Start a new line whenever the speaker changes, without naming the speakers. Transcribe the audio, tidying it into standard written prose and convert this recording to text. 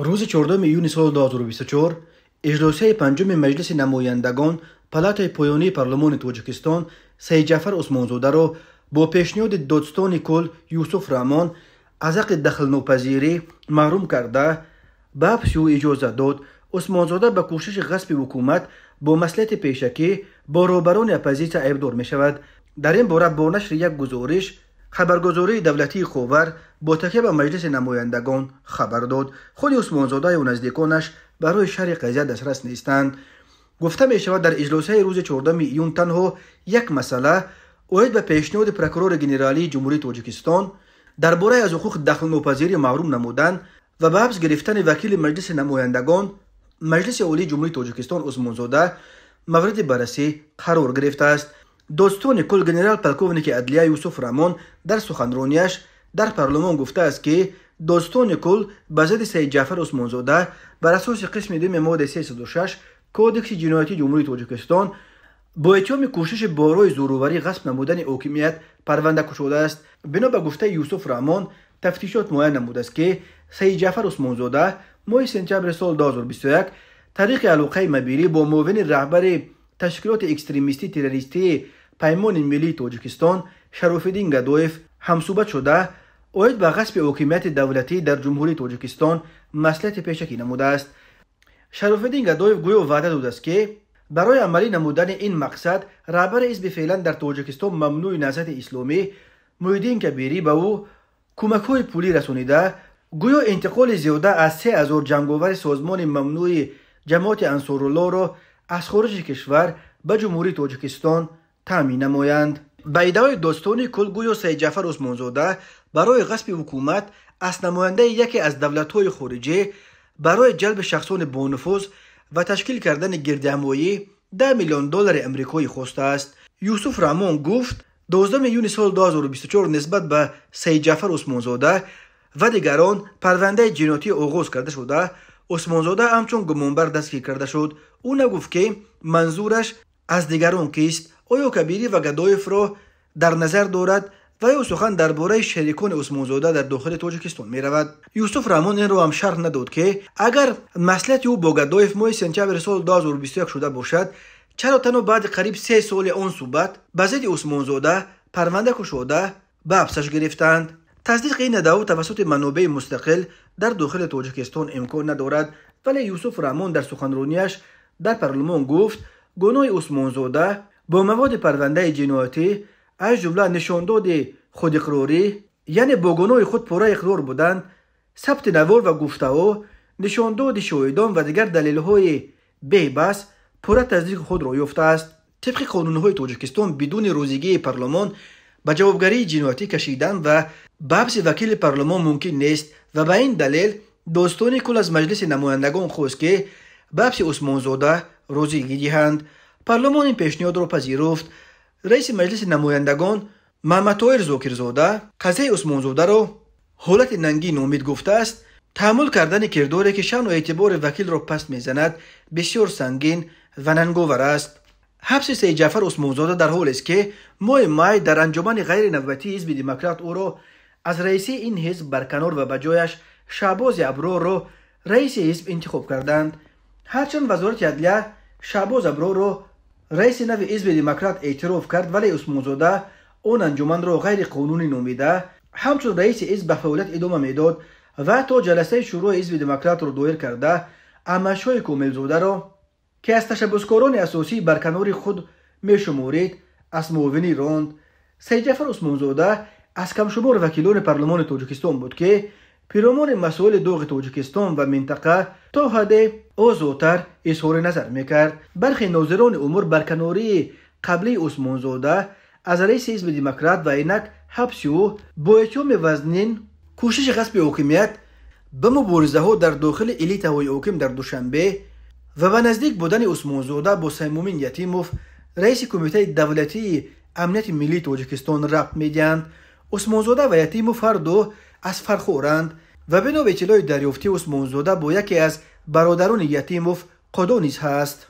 روز 14 ایون سال 2024 اجلاسی پنجم مجلس نمایندگان پالاتای پایانی پارلمان تاجیکستان سید جعفر عثمانزاده را با پیشنهاد دادستان کل یوسف رحمان از حق دخل ناپذیری محروم کرده به حبس او اجازه داد. عثمانزاده به کوشش غصب حکومت با مصلحت پیشکی با رهبران اپوزیسیون عیبدار می شود. در این باره با نشر یک گزارش خبرگزاری دولتی خاور با تکیه به مجلس نمایندگان خبر داد خود عثمانزاده و نزدیکانش برای شرح قضیه دسترس نیستند. گفته می شود در اجلاسی روز 14 ایون تنها یک مسئله اوید به پیشنهاد پروکورور گنرالی جمهوری تاجیکستان درباره از حقوق دخل ناپذیری محروم نمودن و به حبس گرفتن وکیل مجلس نمایندگان مجلس عالی جمهوری تاجیکستان عثمانزاده مورد بررسی قرار گرفته است. دادستان کل گنرال پلکوونیک عدلیه یوسف رحمان در سخنرانیش در پارلمان گفته است که دادستان کل به ضد سید جعفر عثمانزاده بر اساس قسم 2 ماده 306 کودکس جنایتی جمهوری تاجیکستان با اتهام کوشش برای زورآوری غصب نمودن حاکمیت پرونده گشوده است. بنا به گفته یوسف رحمان تفتیشات معین نموده است که سید جعفر عثمانزاده ماه سپتامبر سال 2021 طریق علاقه مبیری با معاون رهبر تشکیلات اکستریمیستی تروریستی پیمان ملی تاجیکستان شرافالدین گدایف همصحبت شده اوید به غصب حاکمیت دولتی در جمهوری تاجیکستان مصلحت پیشکی نموده است. شرافالدین گدایف گویا وعده داده است که برای عملی نمودن این مقصد رهبر حزب فعلا در تاجیکستان ممنوع نهضت اسلامی محیدین کبیری به او کمک‌های پولی رسانیده گویا انتقال زیاده از 3000 جنگاور سازمان ممنوع جماعت انصارالله را از خارج کشور به جمهوری تاجیکستان تامین نمایند. به ادعای دادستان کل گویا سید جعفر عثمانزاده برای غصب حکومت از نماینده یکی از دولت‌های خارجی برای جلب شخصان با نفوذ و تشکیل کردن گردهمایی $10 میلیون امریکایی خواسته است. یوسف رحمان گفت 12 ایون سال 2024 نسبت به سید جعفر عثمانزاده و دیگران پرونده جنایتی آغاز کرده شده. عثمانزاده همچون گمانبر دستگیر کرده شد. او نگفت که منظورش از دیگران کیست، آیا کبیری و گدایف را در نظر دارد و یا سخن درباره شریکان عثمانزاده در داخل تاجیکستان می رود. یوسف رحمان این را هم شرح نداد که اگر مصلحت او با گدایف ماه سپتامبر سال 2021 شده باشد چرا تنها بعد قریب 3 سال آن صحبت به ضد عثمانزاده پرونده گشوده به حبسش گرفتند. تصدیق این ادعا توسط منابع مستقل در داخل تاجیکستان امکان ندارد، ولی یوسف رحمان در سخنرانیش در پارلمان گفت گناه عثمانزاده با مواد پرونده جنایتی از جمله نشانداد خود اقراری یعنی با گناه خود پوره اقرار بودند، ثبت نوار و گفته‌ها، نشانداد شاهدان و دیگر دلیل‌های بی‌بس پوره تصدیق خود را یافته است. طبق قانون‌های تاجیکستان بدون روزیگی پارلمان به جوابگری جنایتی کشیدن و به حبس وکیل پارلمان ممکن نیست و به این دلیل دادستان کل از مجلس نمایندگان خواست که به حبس عثمانزاده روزیگی دهند. پارلمان این پیشنهاد را پذیرفت. رئیس مجلس نمایندگان محمد طاهر ذاکرزاده قضیه عثمانزاده را حالت ننگین نامید گفته است. تحمل کردن کرداری که شأن و اعتبار وکیل را پست میزند بسیار سنگین و ننگاور است. حبس سید جعفر عثمانزاده در حالی است که ماه می در انجمن غیر نوبتی حزب دموکرات او را از رئیسی این حزب برکنار و به جایش شهباز ابرار را رئیس حزب انتخاب کردند. هرچند وزارت عدلیه شهباز ابرار را رئیس نو حزب دموکرات اعتراف کرد، ولی عثمانزاده آن انجمن را غیر قانونی نامیده همچون رئیس حزب به فعالیت ادامه میداد و حتی جلسه شروع حزب دموکرات را دایر کرده احمدشاه کاملزاده را که از تشبسکاران اساسی برکنار خود می شمارید از معاونی راند. سید جعفر عثمانزاده از کم شمار وکیلان پارلمان تاجیکستان بود که پیرامون مسائل داغ تاجیکستان و منطقه تا حد آزادتر اظهار نظر میکرد. برخی ناظران امور برکناری قبلی عثمانزاده از رئیس حزب دموکرات و اینک حبس او با اتهام وزنین کوشش غصب حاکمیت به مبارزه ها در داخل الیت های حاکم در دوشنبه و به نزدیک بودن عثمانزاده با سیمومین یتیموف رئیس کمیته دولتی امنیت ملی تاجیکستان ربط میدهند. عثمانزاده و یتیموف هر دو از فرخورند و بنا به اطلاع دریافتی عثمانزاده با یکی از برادران یتیموف قضا نیز هست.